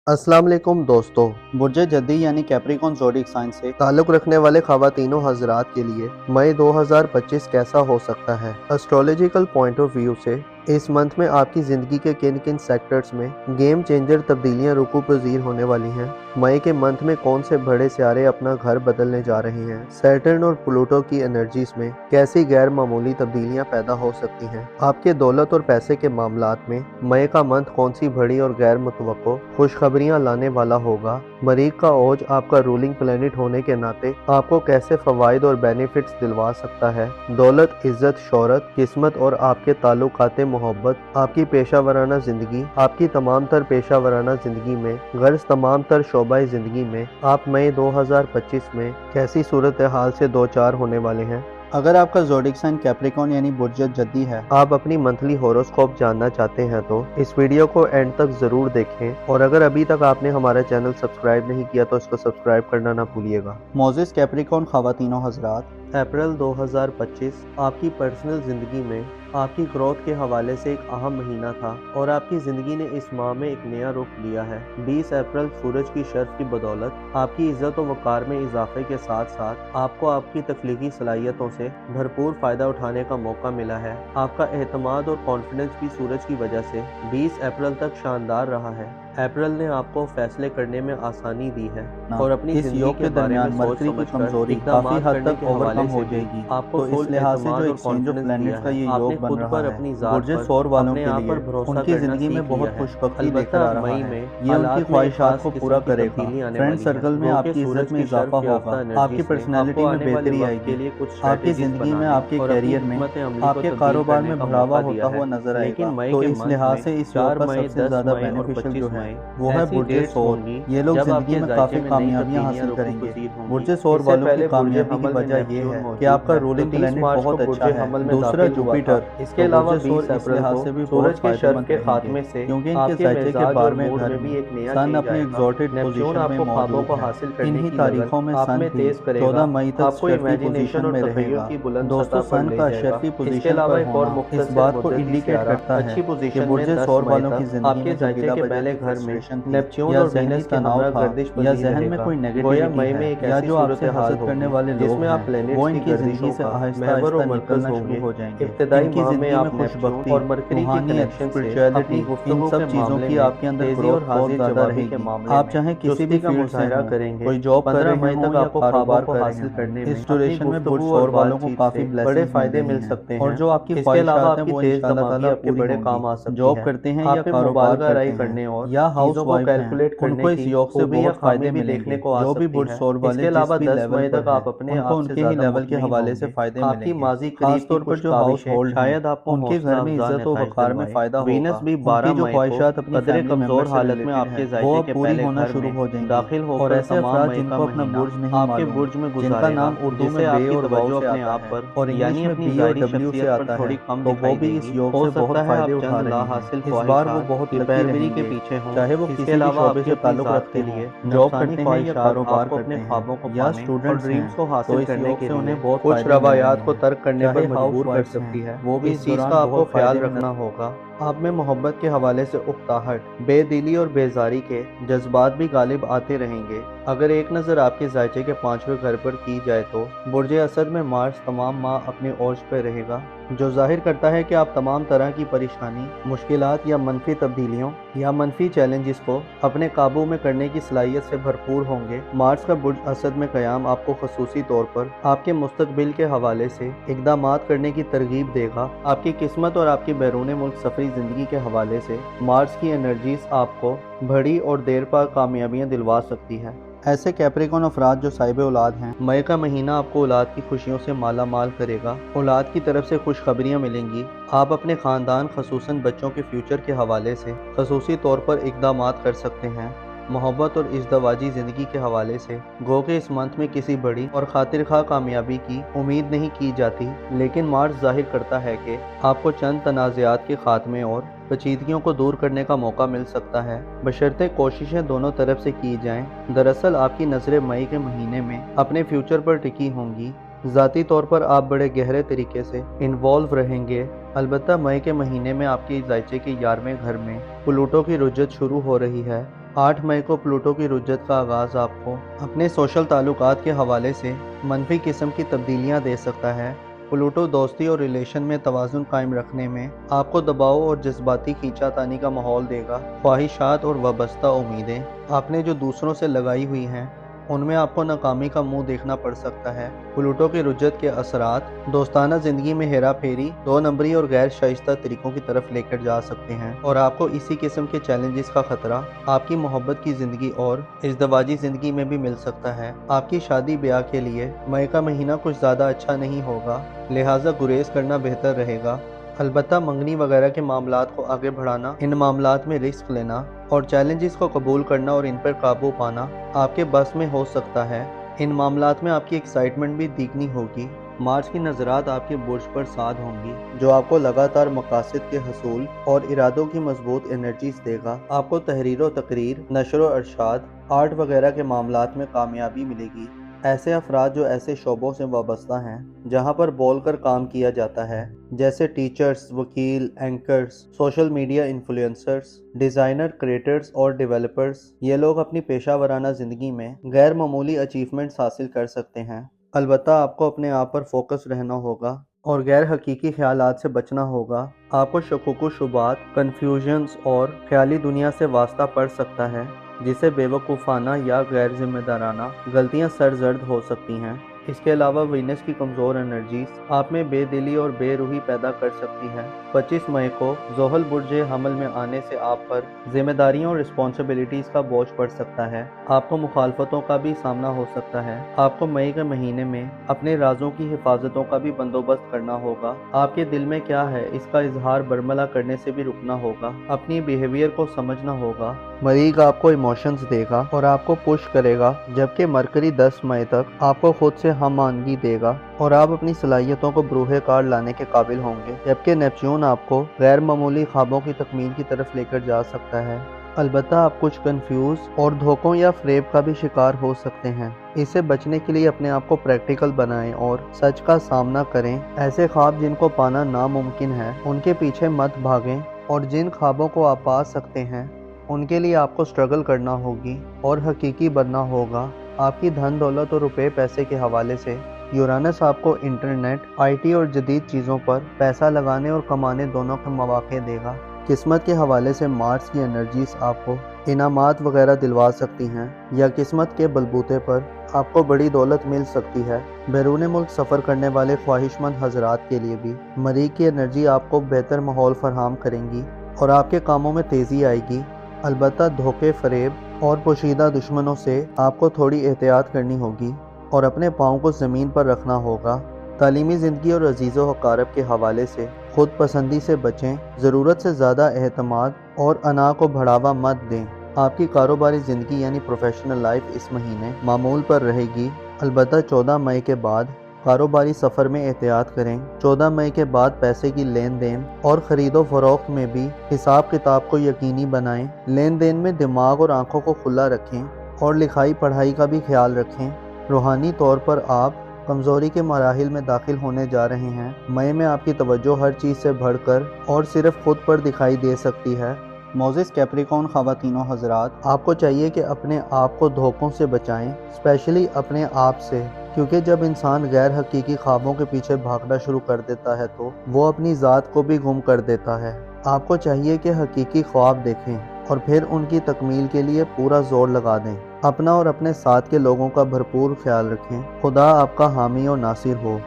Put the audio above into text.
अस्सलाम वालेकुम दोस्तों। बुर्ज जद्दी यानी कैप्रिकॉन ज़ोडिक साइन से ताल्लुक़ रखने वाले ख़वातीनों हज़रात के लिए मई 2025 कैसा हो सकता है। एस्ट्रोलॉजिकल पॉइंट ऑफ व्यू से इस मंथ में आपकी ज़िंदगी के किन किन सेक्टर्स में गेम चेंजर तब्दीलियां रुकू पजीर होने वाली हैं। मई के मंथ में कौन से बड़े सियारे अपना घर बदलने जा रहे हैं। सैटर्न और प्लूटो की एनर्जीज में कैसी गैर मामूली तब्दीलियां पैदा हो सकती हैं। आपके दौलत और पैसे के मामलात में मई का मंथ कौन सी बड़ी और गैर मुतवक्को खुशखबरियां लाने वाला होगा। मरीख का ओज आपका रूलिंग प्लैनेट होने के नाते आपको कैसे फवाइद और बेनिफिट्स दिलवा सकता है। दौलत, इज्जत, शोहरत, किस्मत और आपके ताल्लुकाते मोहब्बत, आपकी पेशा वराना जिंदगी, आपकी तमाम तर पेशा वराना जिंदगी में गर्ज तमाम तर शोबाई जिंदगी में आप मई 2025 में कैसी सूरत हाल से दो चार होने वाले हैं। अगर आपका ज़ोडिक साइन कैप्रिकॉन यानी बुर्ज जद्दी है, आप अपनी मंथली होरोस्कोप जानना चाहते हैं तो इस वीडियो को एंड तक जरूर देखें और अगर अभी तक आपने हमारा चैनल सब्सक्राइब नहीं किया तो इसको सब्सक्राइब करना ना भूलिएगा। मोजिस कैप्रिकॉन ख़वातीनों हज़रात, अप्रैल 2025 आपकी पर्सनल ज़िंदगी में आपकी ग्रोथ के हवाले से एक अहम महीना था और आपकी ज़िंदगी ने इस माह में एक नया रुख लिया है। 20 अप्रैल सूरज की शर्फ की बदौलत आपकी इज्जत और वक़ार में इजाफे के साथ साथ आपको आपकी तख्लीकी सलाहियतों से भरपूर फ़ायदा उठाने का मौका मिला है। आपका एतमाद और कॉन्फिडेंस भी सूरज की वजह से 20 अप्रैल तक शानदार रहा है। अप्रैल ने आपको फैसले करने में आसानी दी है और अपनी इस योग के दरमियान मर्करी की कमजोरी काफी हद तक ओवरकम हो जाएगी। आपको तो इस लिहाज से जो एक्सचेंज ऑफ प्लैनेट्स का ये योग बन रहा है, बुर्ज सौर वालों के लिए उनकी जिंदगी में बहुत खुशबख्ती लेकर आ रहा है। ये उनकी ख्वाहिशात को पूरा करेगा। फ्रेंड सर्कल में आपकी इज्जत में इजाफा होगा, आपकी पर्सनैलिटी में बेहतरी आएगी, आपकी जिंदगी में, आपके कैरियर में, आपके कारोबार में बढ़ावा होता हुआ नजर आएगा। तो इस लिहाज से इस योग का सबसे ज्यादा बेनिफिशियल जो है वो है बुर्ज सौर। ये लोग जिंदगी में काफी कामयाबियां हासिल करेंगे। बुर्ज सौर वालों की कामयाबी की वजह ये है कि आपका रूलिंग प्लैनेट बहुत अच्छा है। दूसरा जुपिटर। इसके अलावा 20 अप्रैल लिहाज से भी बहुत शर्फ के खात्मे से क्योंकि इनके ज़ायचे के 12वें घर भी एक नया सन अपने एग्जॉर्टेड पोजीशन में मौजूद है। इन्हीं तारीखों में सन भी 14 मई तक शर्फी पोजीशन में रहेगा। दोस्तों, सन का शर्फी पोजीशन पर होना इस बात को इंडिकेट करता है कि बुर्ज सौर वालों की जिंदगी में जायचे के पहले घर में नेपच्यून या और ज़हनी वीनस के तनाव हमरा था गर्दिश या पजीर जहन में रहेगा। कोई गोया मई नेगेटिविटी में एक है या ऐसी जो आपसे सूरत हाल हसद करने होगी वाले लोग जिसमें आप हैं, प्लैनेट्स वो की इनकी जिंदगी गर्दिशों से का आहिस्ता महवर और आहिस्ता मरकज निकलना होंगे। शुरू हो जाएंगे। इब्तिदाई इनकी माह में जिंदगी में आप खुशबख्ती और मरकरी की रूहानियत, कनेक्शन से स्पिरिचुअलिटी, अपनी इन सब के चीज़ों मामले की में आपके अंदर तेजी ग्रोथ और बहुत हाजिर ज़्यादा जवाबी रहेगी। के मामले आप में चाहे किसी भी चुस्ती का फील्ड से मुजाहरा हों, करेंगे। कोई जॉब कर 15 रहे मई हों तक या आपको कारोबार ख्वाबों को कर हासिल रहे करने हों, में इस ड्यूरेशन में बुर्ज गुफ्तगू सौर और वालों को बातचीत काफ़ी से बड़े ब्लेसिंग्स फायदे मिल हैं सकते हैं और जो आपकी इसके अलावा ख्वाहिशात हैं आपकी वो तेज इंशाअल्लाह दिमागी ताला आपके पूरी बड़े काम आ होंगी। सकती जॉब है। करते हैं या आप में कारोबार मुबालगा राई करते करने हैं और या हाउस चीजों को वाइफ कैलकुलेट हैं, करने उनको इस की योग से खूबी या बहुत खामी फायदे भी मिलेंगे। देखने को आ जो भी सकती बुर्ज है। सौर वाले इसके जिस अलावा भी 10 लेवल मई पर तक आप हैं, अपने उनको आप से उनके ही ज्यादा लेवल के मुतमईन हवाले से होंगे। फायदे आपकी मिलेंगे। माजी खास करीब तौर की पर जो हाउस खुशकाविशें होल्ड शायद हैं, आपको उनके घर में हौसला इज्जत और नताइज वक़ार में दिलवाए। फायदा वीनस होगा। भी उनकी 12 जो मई ख्वाहिशात को अपनी कदरे फैमिली मेंबर कमजोर से हालत में रिलेटेड आपके है, वो जायचे अब के पूरी पहले होना घर शुरू में हो जाएंगी। दाखिल और होकर ऐसे तमाम अफराद मई का जिनको अपना महीना बुर्ज नहीं आपके मालूम, बुर्ज में जिनका गुजारेगा, नाम उर्दू में जिससे बे आपकी और तवज्जो वाव से अपने आता आप है पर और इंग्लिश यानी में अपनी बी और ज़ाहिरी डब्ल्यू से शख्सियत पर आता है, थोड़ी कम तो वो दिखाई भी इस देगी। योग हो से बहुत सकता है फायदे आप उठा चंद रहे लाहासिल हैं। इस बार वो ख्वाहिशात बहुत की लकी पैरवी के रहेंगे, पीछे हों। चाहे वो इसके किसी भी अलावा शोबे आपकी से अपनी ताल्लुक़ ज़ात रखते के हों, लिए जॉब नफसानी करते हैं या ख्वाहिशात कारोबार आपको करते अपने हैं ख्वाबों को या पाने और स्टूडेंट्स ड्रीम्स को हैं, हासिल तो इस करने योग के से लिए उन्हें बहुत कुछ फायदे मिल रहे रवायात को हैं। तर्क करने चाहे पर हाउस मजबूर कर वाइफ्स सकती हैं, है। वो भी इस इस चीज़ दौरान का आपको बहुत ख्याल फायदे में रखना होगा। आप में मोहब्बत के हवाले से उकताहट, बेदिली और बेजारी के जज्बात भी गालिब आते रहेंगे। अगर एक नज़र आपके जायचे के 5वें घर पर की जाए तो बुर्ज असद में मार्स तमाम माह अपने ओर्ज पर रहेगा, जो जाहिर करता है कि आप तमाम तरह की परेशानी, मुश्किलात या मनफी तब्दीलियों या मनफी चैलेंजेस को अपने काबू में करने की सलाहियत से भरपूर होंगे। मार्स का बुर्ज असद में क़याम आपको खसूसी तौर पर आपके मुस्तकबिल के हवाले से इक़दामात करने की तरगीब देगा। आपकी किस्मत और आपकी बैरून मुल्क सफरी ज़िंदगी के हवाले से मार्स की एनर्जीज आपको बड़ी और देर पा कामयाबियाँ दिलवा सकती है। ऐसे कैप्रिकॉन अफराद जो साहिब औलाद हैं, मई का महीना आपको औलाद की खुशियों से माला माल करेगा। औलाद की तरफ से खुशखबरियाँ मिलेंगी। आप अपने ख़ानदान खसूसन बच्चों के फ्यूचर के हवाले से खसूसी तौर पर इक़दामात कर सकते हैं। मोहब्बत और इज़्दवाजी ज़िंदगी के हवाले से गो के इस मंथ में किसी बड़ी और खातिर खा कामयाबी की उम्मीद नहीं की जाती, लेकिन मार्च जाहिर करता है कि आपको चंद तनाज़ात के खात्मे और पेचीदगियों को दूर करने का मौका मिल सकता है, बशर्ते कोशिशें दोनों तरफ से की जाएं। दरअसल आपकी नज़रें मई के महीने में अपने फ्यूचर पर टिकी होंगी। ज़ाती तौर पर आप बड़े गहरे तरीके से इन्वॉल्व रहेंगे। अलबत्ता मई के महीने में आपके जायचे के 11वें घर में प्लूटो की रुजत शुरू हो रही है। 8 मई को प्लूटो की रुज्जत का आगाज़ आपको अपने सोशल ताल्लुकात के हवाले से मनफी किस्म की तब्दीलियां दे सकता है। प्लूटो दोस्ती और रिलेशन में तवाज़ुन कायम रखने में आपको दबाव और जज्बाती खींचातानी का माहौल देगा। ख्वाहिशात और वाबस्ता उम्मीदें आपने जो दूसरों से लगाई हुई हैं उनमें आपको नाकामी का मुंह देखना पड़ सकता है। प्लूटो की रुज्जत के असरात दोस्ताना जिंदगी में हेरा फेरी, 2 नंबरी और गैर शाइस्ता तरीकों की तरफ लेकर जा सकते हैं और आपको इसी किस्म के चैलेंजेस का खतरा आपकी मोहब्बत की जिंदगी और इज़्दवाजी जिंदगी में भी मिल सकता है। आपकी शादी ब्याह के लिए मई का महीना कुछ ज़्यादा अच्छा नहीं होगा, लिहाजा गुरेज करना बेहतर रहेगा। अलबत्ता मंगनी वगैरह के मामलात को आगे बढ़ाना, इन मामलात में रिस्क लेना और चैलेंजेस को कबूल करना और इन पर काबू पाना आपके बस में हो सकता है। इन मामलात में आपकी एक्साइटमेंट भी दिखनी होगी। मार्च की नज़रात आपके बुर्ज पर साध होंगी जो आपको लगातार मकासद के हसूल और इरादों की मजबूत एनर्जीज देगा। आपको तहरीर व तकरीर, नशर व अरशाद, आर्ट वगैरह के मामलात में कामयाबी मिलेगी। ऐसे अफराद जो ऐसे शोबों से वाबस्ता हैं जहां पर बोल कर काम किया जाता है, जैसे टीचर्स, वकील, anchors, social media influencers, designer, creators और डेवलपर्स, ये लोग अपनी पेशा वराना ज़िंदगी में गैर मामूली अचीवमेंट्स हासिल कर सकते हैं। अलबत्ता आपको अपने आप पर फोकस रहना होगा और गैर हकीकी ख्यालात से बचना होगा। आपको शकुक शुबात, कन्फ्यूजन्स और ख्याली दुनिया से वास्ता पड़ सकता है जिसे बेवकूफ़ाना या गैर जिम्मेदाराना गलतियां सरजर्द हो सकती हैं। इसके अलावा वीनस की कमज़ोर एनर्जीज आप में बेदिली और बेरूही पैदा कर सकती है। 25 मई को ज़ोहल बुर्ज हमल में आने से आप पर जिम्मेदारियों और रिस्पॉन्सिबिलिटीज़ का बोझ पड़ सकता है। आपको मुखालफतों का भी सामना हो सकता है। आपको मई के महीने में अपने राजों की हिफाजतों का भी बंदोबस्त करना होगा। आपके दिल में क्या है इसका इजहार बरमला करने से भी रुकना होगा। अपनी बिहेवियर को समझना होगा। मरीज आपको इमोशंस देगा और आपको पुश करेगा, जबकि मरकरी 10 मई तक आपको खुद से हमआनगी देगा और आप अपनी सलाहियतों को बरूहे कार लाने के काबिल होंगे, जबकि नेपच्यून आपको गैर मामूली ख्वाबों की तकमील की तरफ लेकर जा सकता है। अलबत्ता आप कुछ कंफ्यूज और धोखों या फ्रेब का भी शिकार हो सकते हैं। इससे बचने के लिए अपने आप को प्रैक्टिकल बनाएं और सच का सामना करें। ऐसे ख्वाब जिनको पाना नामुमकिन है उनके पीछे मत भागें और जिन ख्वाबों को आप पा सकते हैं उनके लिए आपको स्ट्रगल करना होगी और हकीकी बनना होगा। आपकी धन दौलत और रुपए पैसे के हवाले से यूरानस आपको इंटरनेट, आईटी और जदीद चीज़ों पर पैसा लगाने और कमाने दोनों के मौके देगा। किस्मत के हवाले से मार्स की एनर्जीज आपको इनामात वगैरह दिलवा सकती हैं या किस्मत के बलबूते पर आपको बड़ी दौलत मिल सकती है। बैरून मुल्क सफ़र करने वाले ख्वाहिशमंद हजरात के लिए भी मरीख की एनर्जी आपको बेहतर माहौल फराहम करेंगी और आपके कामों में तेज़ी आएगी। अलबत्ता धोखे, फरेब और पोशीदा दुश्मनों से आपको थोड़ी एहतियात करनी होगी और अपने पाँव को ज़मीन पर रखना होगा। तालीमी ज़िंदगी और अजीज़ व अकारब के हवाले से खुद पसंदी से बचें। ज़रूरत से ज़्यादा एहतमाद और अना को बढ़ावा मत दें। आपकी कारोबारी ज़िंदगी यानी प्रोफेशनल लाइफ इस महीने मामूल पर रहेगी। अलबत्ता 14 मई के बाद कारोबारी सफ़र में एहतियात करें। 14 मई के बाद पैसे की लेन देन और ख़रीदो फरोख्त में भी हिसाब किताब को यकीनी बनाएं। लेन देन में दिमाग और आंखों को खुला रखें और लिखाई पढ़ाई का भी ख्याल रखें। रूहानी तौर पर आप कमज़ोरी के मराहिल में दाखिल होने जा रहे हैं। मई में आपकी तवज्जो हर चीज़ से बढ़कर और सिर्फ खुद पर दिखाई दे सकती है। मोज़िस कैप्रिकॉर्न ख़वातीनो हज़रात, आपको चाहिए कि अपने आप को धोखों से बचाएं, स्पेशली अपने आप से, क्योंकि जब इंसान गैर हकीकी ख्वाबों के पीछे भागना शुरू कर देता है तो वो अपनी ज़ात को भी गुम कर देता है। आपको चाहिए कि हकीकी ख्वाब देखें और फिर उनकी तकमील के लिए पूरा जोर लगा दें। अपना और अपने साथ के लोगों का भरपूर ख्याल रखें। खुदा आपका हामी और नासिर हो।